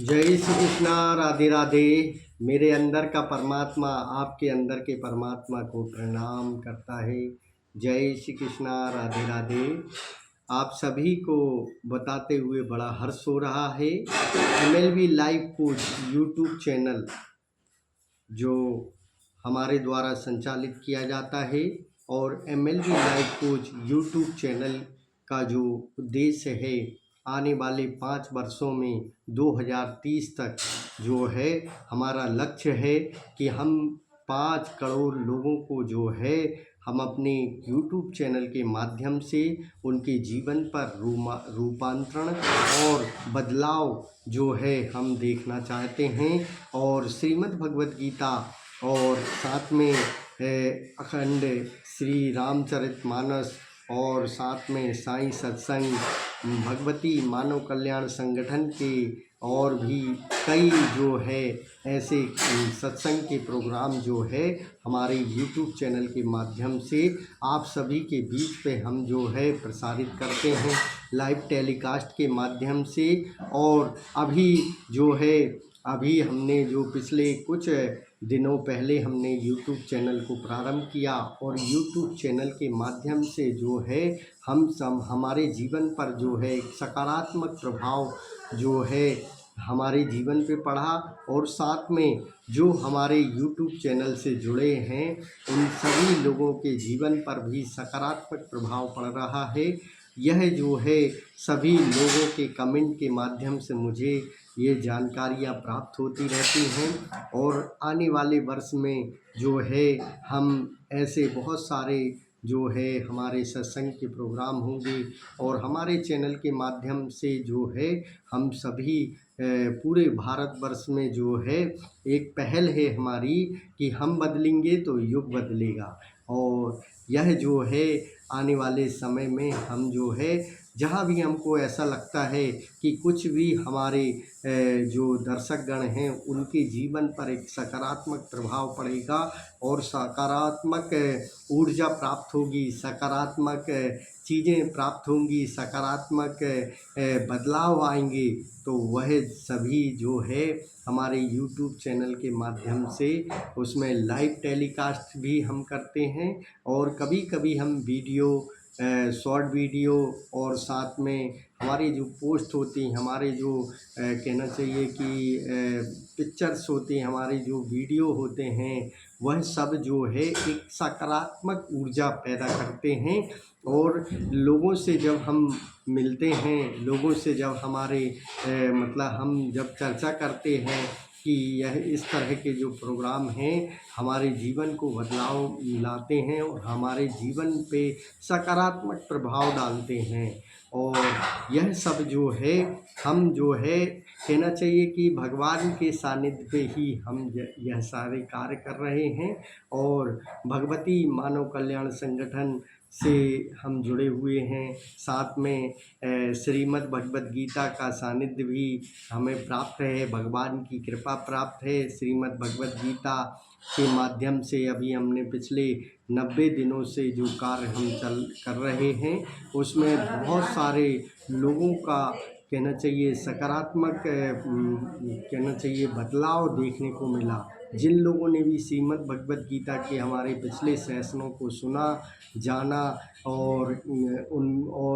जय श्री कृष्णा, राधे राधे। मेरे अंदर का परमात्मा आपके अंदर के परमात्मा को प्रणाम करता है। जय श्री कृष्णा, राधे राधे। आप सभी को बताते हुए बड़ा हर्ष हो रहा है। MLB live coach YouTube channel जो हमारे द्वारा संचालित किया जाता है और MLB live coach YouTube channel का जो उद्देश्य है, आने वाले 5 वर्षों में 2030 तक जो है हमारा लक्ष्य है कि हम 5 करोड़ लोगों को जो है हम अपने यूट्यूब चैनल के माध्यम से उनके जीवन पर रूपांतरण और बदलाव जो है हम देखना चाहते हैं। और श्रीमद् भगवद गीता और साथ में अखंड श्री रामचरितमानस और साथ में साईं सत्संग, भगवती मानव कल्याण संगठन के और भी कई जो है ऐसे सत्संग के प्रोग्राम जो है हमारे यूट्यूब चैनल के माध्यम से आप सभी के बीच पे हम जो है प्रसारित करते हैं लाइव टेलीकास्ट के माध्यम से। और अभी हमने जो पिछले कुछ दिनों पहले हमने यूट्यूब चैनल को प्रारंभ किया और यूट्यूब चैनल के माध्यम से जो है हम सब हमारे जीवन पर जो है एक सकारात्मक प्रभाव जो है हमारे जीवन पे पड़ा। और साथ में जो हमारे यूट्यूब चैनल से जुड़े हैं उन सभी लोगों के जीवन पर भी सकारात्मक प्रभाव पड़ रहा है। यह जो है सभी लोगों के कमेंट के माध्यम से मुझे ये जानकारियाँ प्राप्त होती रहती हैं। और आने वाले वर्ष में जो है हम ऐसे बहुत सारे जो है हमारे सत्संग के प्रोग्राम होंगे और हमारे चैनल के माध्यम से जो है हम सभी पूरे भारतवर्ष में जो है एक पहल है हमारी कि हम बदलेंगे तो युग बदलेगा। और यह जो है आने वाले समय में हम जो है जहाँ भी हमको ऐसा लगता है कि कुछ भी हमारे जो दर्शकगण हैं उनके जीवन पर एक सकारात्मक प्रभाव पड़ेगा और सकारात्मक ऊर्जा प्राप्त होगी, सकारात्मक चीज़ें प्राप्त होंगी, सकारात्मक बदलाव आएंगे, तो वह सभी जो है हमारे यूट्यूब चैनल के माध्यम से उसमें लाइव टेलीकास्ट भी हम करते हैं। और कभी कभी हम वीडियो शॉर्ट वीडियो और साथ में हमारी जो पोस्ट होती हैं, हमारे जो कहना चाहिए कि पिक्चर्स होती हैं, हमारे जो वीडियो होते हैं, वह सब जो है एक सकारात्मक ऊर्जा पैदा करते हैं। और लोगों से जब हम मिलते हैं, लोगों से जब हमारे मतलब हम जब चर्चा करते हैं कि यह इस तरह के जो प्रोग्राम हैं हमारे जीवन को बदलाव लाते हैं और हमारे जीवन पे सकारात्मक प्रभाव डालते हैं। और यह सब जो है हम जो है कहना चाहिए कि भगवान के सानिध्य पे ही हम यह सारे कार्य कर रहे हैं। और भगवती मानव कल्याण संगठन से हम जुड़े हुए हैं। साथ में श्रीमद् भगवद गीता का सानिध्य भी हमें प्राप्त है, भगवान की कृपा प्राप्त है। श्रीमद् भगवद गीता के माध्यम से अभी हमने पिछले 90 दिनों से जो कार्य हम कर रहे हैं उसमें बहुत सारे लोगों का कहना चाहिए सकारात्मक कहना चाहिए बदलाव देखने को मिला। जिन लोगों ने भी श्रीमद् भगवद गीता के हमारे पिछले सेशनों को सुना, जाना और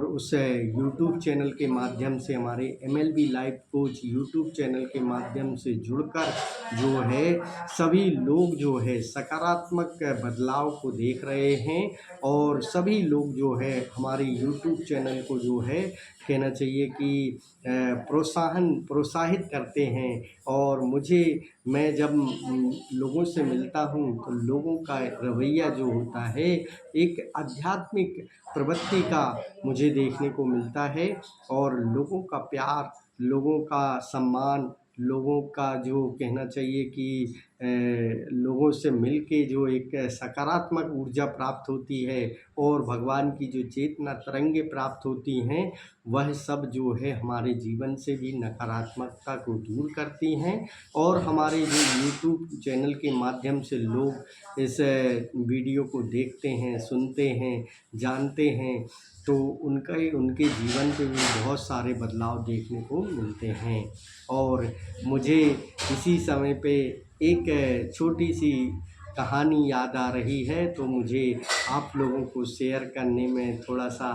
उस यूट्यूब चैनल के माध्यम से हमारे MLB live coach YouTube channel के माध्यम से जुड़कर जो है सभी लोग जो है सकारात्मक बदलाव को देख रहे हैं। और सभी लोग जो है हमारे यूट्यूब चैनल को जो है कहना चाहिए कि प्रोत्साहित करते हैं। और मैं जब लोगों से मिलता हूँ तो लोगों का रवैया जो होता है एक आध्यात्मिक प्रवृत्ति का मुझे देखने को मिलता है। और लोगों का प्यार, लोगों का सम्मान, लोगों का जो कहना चाहिए कि लोगों से मिल के जो एक सकारात्मक ऊर्जा प्राप्त होती है और भगवान की जो चेतना तरंगें प्राप्त होती हैं, वह सब जो है हमारे जीवन से भी नकारात्मकता को दूर करती हैं। और हमारे जो यूट्यूब चैनल के माध्यम से लोग इस वीडियो को देखते हैं, सुनते हैं, जानते हैं, तो उनके जीवन पे भी बहुत सारे बदलाव देखने को मिलते हैं। और मुझे इसी समय पे एक छोटी सी कहानी याद आ रही है, तो मुझे आप लोगों को शेयर करने में थोड़ा सा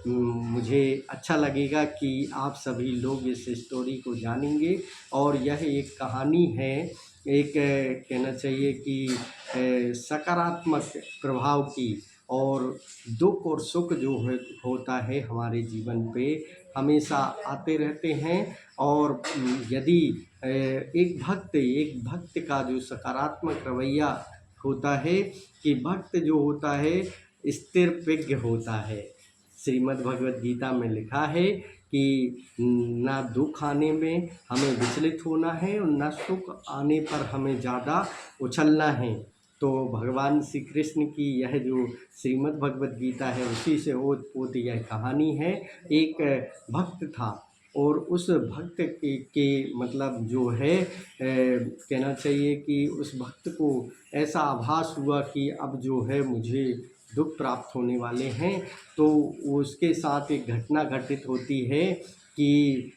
मुझे अच्छा लगेगा कि आप सभी लोग इस स्टोरी को जानेंगे। और यह एक कहानी है, एक कहना चाहिए कि सकारात्मक प्रभाव की। और दुख और सुख जो है होता है हमारे जीवन पे हमेशा आते रहते हैं। और यदि एक भक्त का जो सकारात्मक रवैया होता है कि भक्त जो होता है स्थिर प्रज्ञ होता है। श्रीमद् भगवद गीता में लिखा है कि ना दुख आने में हमें विचलित होना है और ना सुख आने पर हमें ज़्यादा उछलना है। तो भगवान श्री कृष्ण की यह जो श्रीमद् भगवद गीता है उसी से ओत-पोत यह कहानी है। एक भक्त था और उस भक्त के मतलब जो है कहना चाहिए कि उस भक्त को ऐसा आभास हुआ कि अब जो है मुझे दुख प्राप्त होने वाले हैं। तो उसके साथ एक घटना घटित होती है कि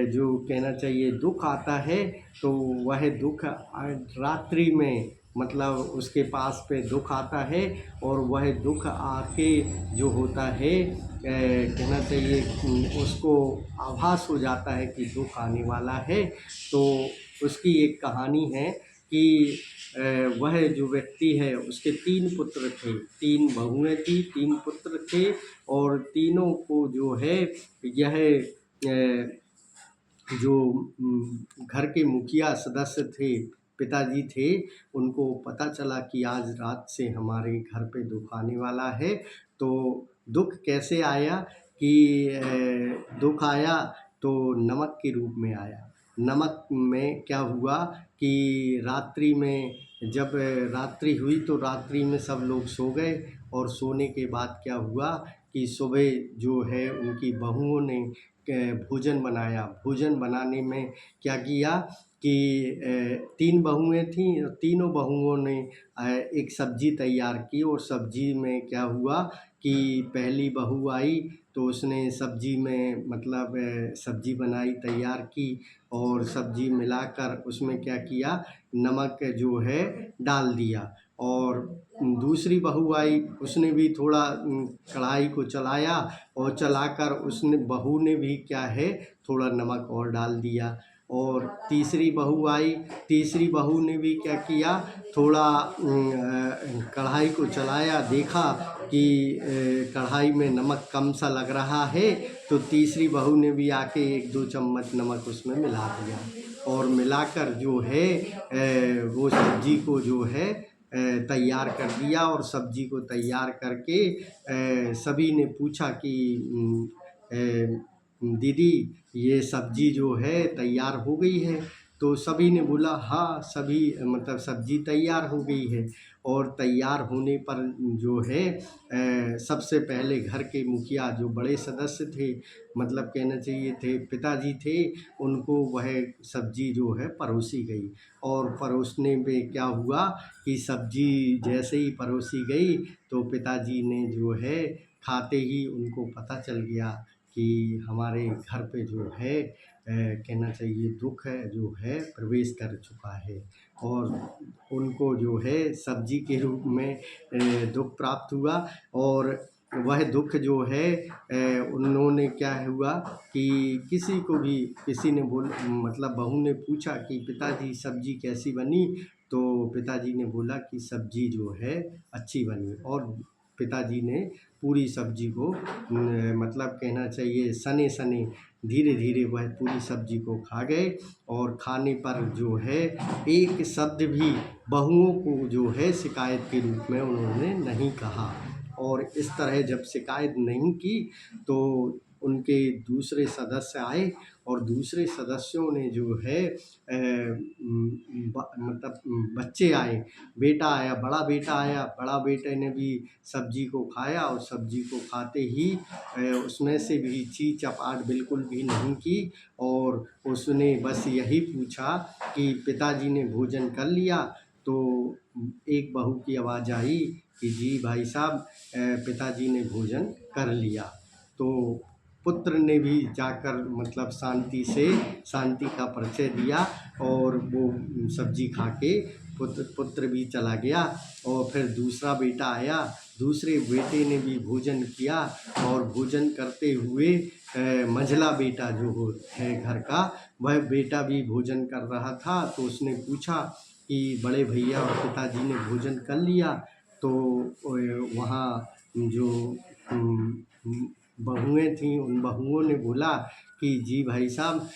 जो कहना चाहिए दुख आता है, तो वह दुख रात्रि में मतलब उसके पास पे दुख आता है और वह दुख आके जो होता है कहना चाहिए उसको आभास हो जाता है कि दुख आने वाला है। तो उसकी एक कहानी है कि वह जो व्यक्ति है उसके 3 पुत्र थे, 3 बहुएँ थीं, 3 पुत्र थे और तीनों को जो है यह जो घर के मुखिया सदस्य थे, पिताजी थे, उनको पता चला कि आज रात से हमारे घर पे दुख आने वाला है। तो दुख कैसे आया कि दुख आया तो नमक के रूप में आया। नमक में क्या हुआ कि रात्रि में जब रात्रि हुई तो रात्रि में सब लोग सो गए और सोने के बाद क्या हुआ कि सुबह जो है उनकी बहुओं ने भोजन बनाया। भोजन बनाने में क्या किया कि 3 बहुएँ थीं, तीनों बहुओं ने एक सब्ज़ी तैयार की और सब्ज़ी में क्या हुआ कि पहली बहू आई तो उसने सब्ज़ी में मतलब सब्ज़ी बनाई, तैयार की और सब्ज़ी मिलाकर उसमें क्या किया, नमक जो है डाल दिया। और दूसरी बहू आई, उसने भी थोड़ा कढ़ाई को चलाया और चलाकर उसने बहू ने भी क्या है थोड़ा नमक और डाल दिया। और तीसरी बहू आई, तीसरी बहू ने भी क्या किया, थोड़ा कढ़ाई को चलाया, देखा कि कढ़ाई में नमक कम सा लग रहा है, तो तीसरी बहू ने भी आके 1-2 चम्मच नमक उसमें मिला दिया और मिलाकर जो है वो सब्ज़ी को जो है तैयार कर दिया। और सब्ज़ी को तैयार करके सभी ने पूछा कि दीदी ये सब्ज़ी जो है तैयार हो गई है? तो सभी ने बोला हाँ, सभी मतलब सब्ज़ी तैयार हो गई है। और तैयार होने पर जो है सबसे पहले घर के मुखिया जो बड़े सदस्य थे, मतलब कहना चाहिए थे पिताजी थे, उनको वह सब्ज़ी जो है परोसी गई। और परोसने में क्या हुआ कि सब्ज़ी जैसे ही परोसी गई तो पिताजी ने जो है खाते ही उनको पता चल गया कि हमारे घर पे जो है कहना चाहिए दुख है जो है प्रवेश कर चुका है। और उनको जो है सब्ज़ी के रूप में दुख प्राप्त हुआ। और वह दुख जो है उन्होंने क्या हुआ कि किसी को भी किसी ने मतलब बहू ने पूछा कि पिताजी सब्ज़ी कैसी बनी? तो पिताजी ने बोला कि सब्ज़ी जो है अच्छी बनी। और पिताजी ने पूरी सब्ज़ी को मतलब कहना चाहिए सने-सने धीरे-धीरे वह पूरी सब्ज़ी को खा गए। और खाने पर जो है एक शब्द भी बहुओं को जो है शिकायत के रूप में उन्होंने नहीं कहा। और इस तरह जब शिकायत नहीं की तो उनके दूसरे सदस्य आए और दूसरे सदस्यों ने जो है मतलब बच्चे आए, बेटा आया, बड़ा बेटा आया, बड़ा बेटे ने भी सब्जी को खाया और सब्जी को खाते ही उसमें से भी ची-चपाट बिल्कुल भी नहीं की और उसने बस यही पूछा कि पिताजी ने भोजन कर लिया? तो एक बहू की आवाज़ आई कि जी भाई साहब पिताजी ने भोजन कर लिया। तो पुत्र ने भी जाकर मतलब शांति का परिचय दिया और वो सब्जी खा के पुत्र भी चला गया और फिर दूसरा बेटा आया, दूसरे बेटे ने भी भोजन किया और भोजन करते हुए मंझला बेटा जो है घर का, वह बेटा भी भोजन कर रहा था। तो उसने पूछा कि बड़े भैया और पिताजी ने भोजन कर लिया? तो वहाँ जो बहुएँ थीं, उन बहुओं ने बोला कि जी भाई साहब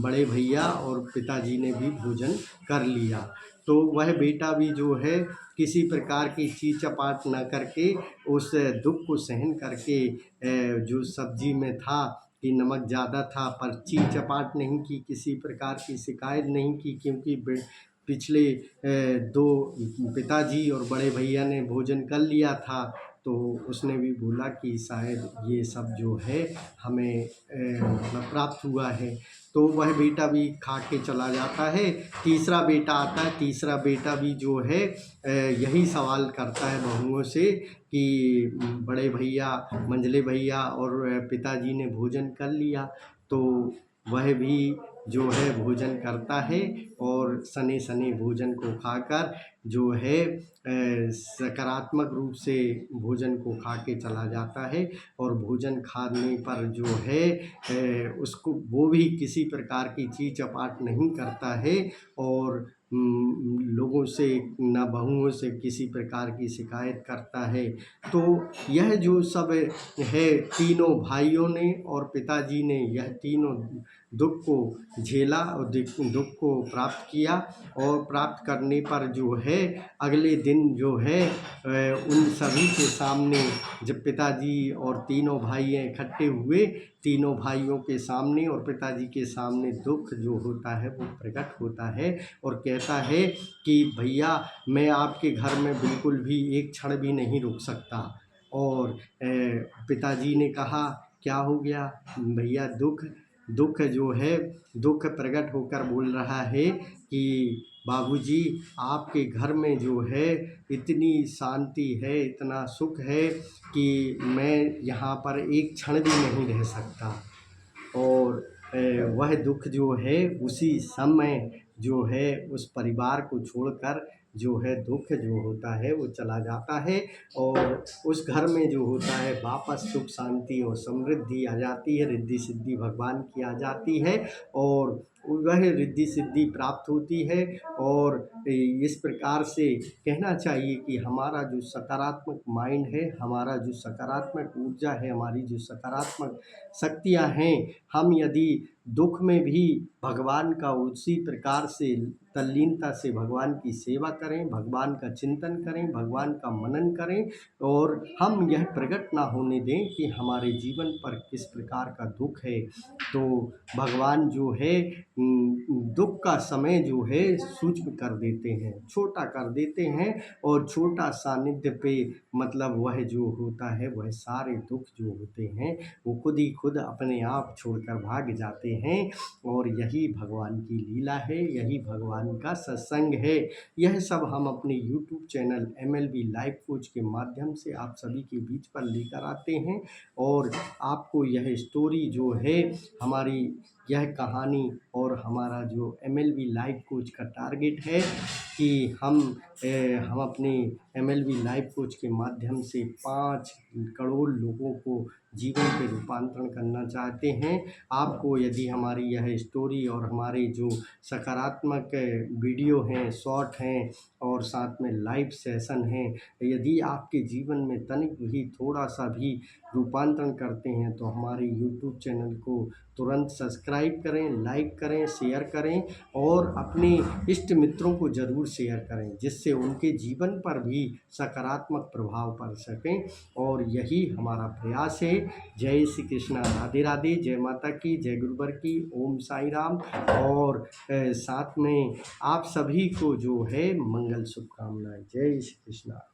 बड़े भैया और पिताजी ने भी भोजन कर लिया। तो वह बेटा भी जो है किसी प्रकार की ची-चपाट न करके उस दुःख को सहन करके जो सब्जी में था कि नमक ज़्यादा था, पर ची-चपाट नहीं की, किसी प्रकार की शिकायत नहीं की, क्योंकि पिछले 2 पिताजी और बड़े भैया ने भोजन कर लिया था। तो उसने भी बोला कि शायद ये सब जो है हमें मतलब प्राप्त हुआ है। तो वह बेटा भी खा के चला जाता है। तीसरा बेटा आता है, तीसरा बेटा भी जो है यही सवाल करता है बहुओं से कि बड़े भैया, मंझले भैया और पिताजी ने भोजन कर लिया? तो वह भी जो है भोजन करता है और सने-सने भोजन को खाकर जो है सकारात्मक रूप से भोजन को खा के चला जाता है और भोजन खाने पर जो है उसको वो भी किसी प्रकार की ची-चपाट नहीं करता है और लोगों से ना बहुओं से किसी प्रकार की शिकायत करता है। तो यह जो सब है तीनों भाइयों ने और पिताजी ने यह तीनों दुःख को झेला और दुःख को प्राप्त किया और प्राप्त करने पर जो है अगले दिन जो है उन सभी के सामने जब पिताजी और तीनों भाई इकट्ठे हुए, तीनों भाइयों के सामने और पिताजी के सामने दुःख जो होता है वो प्रकट होता है और कहता है कि भैया मैं आपके घर में बिल्कुल भी एक क्षण भी नहीं रुक सकता। और पिताजी ने कहा क्या हो गया भैया? दुःख जो है दुःख प्रकट होकर बोल रहा है कि बाबूजी आपके घर में जो है इतनी शांति है, इतना सुख है कि मैं यहाँ पर एक क्षण भी नहीं रह सकता। और वह दुःख जो है उसी समय जो है उस परिवार को छोड़कर जो है दुःख जो होता है वो चला जाता है और उस घर में जो होता है वापस सुख शांति और समृद्धि आ जाती है, रिद्धि सिद्धि भगवान की आ जाती है और वह रिद्धि सिद्धि प्राप्त होती है। और इस प्रकार से कहना चाहिए कि हमारा जो सकारात्मक माइंड है, हमारा जो सकारात्मक ऊर्जा है, हमारी जो सकारात्मक शक्तियाँ हैं, हम यदि दुःख में भी भगवान का उसी प्रकार से तल्लीनता से भगवान की सेवा करें, भगवान का चिंतन करें, भगवान का मनन करें और हम यह प्रकट ना होने दें कि हमारे जीवन पर किस प्रकार का दुःख है। तो भगवान जो है दुःख का समय जो है सूक्ष्म कर देते हैं, छोटा कर देते हैं और छोटा सानिध्य पे मतलब वह जो होता है वह सारे दुःख जो होते हैं वो खुद ही खुद अपने आप छोड़कर भाग जाते हैं और यही भगवान की लीला है, यही भगवान का सत्संग है। यह सब हम अपने YouTube channel MLB life coach के माध्यम से आप सभी के बीच पर लेकर आते हैं और आपको यह स्टोरी जो है हमारी यह कहानी और हमारा जो MLB लाइफ कोच का टारगेट है कि हम अपने MLB लाइफ कोच के माध्यम से 5 करोड़ लोगों को जीवन पे रूपांतरण करना चाहते हैं। आपको यदि हमारी यह स्टोरी और हमारे जो सकारात्मक वीडियो हैं, शॉर्ट हैं और साथ में लाइव सेशन हैं, यदि आपके जीवन में तनिक भी थोड़ा-सा भी रूपांतरण करते हैं तो हमारे यूट्यूब चैनल को तुरंत सब्सक्राइब करें, लाइक करें, शेयर करें और अपने इष्ट मित्रों को ज़रूर शेयर करें जिससे उनके जीवन पर भी सकारात्मक प्रभाव पड़ सकें। और यही हमारा प्रयास है जय श्री कृष्णा, राधे राधे, जय माता की, जय गुरुवर की, ओम साई राम। और साथ में आप सभी को जो है मंगल शुभकामनाएं। जय श्री कृष्णा।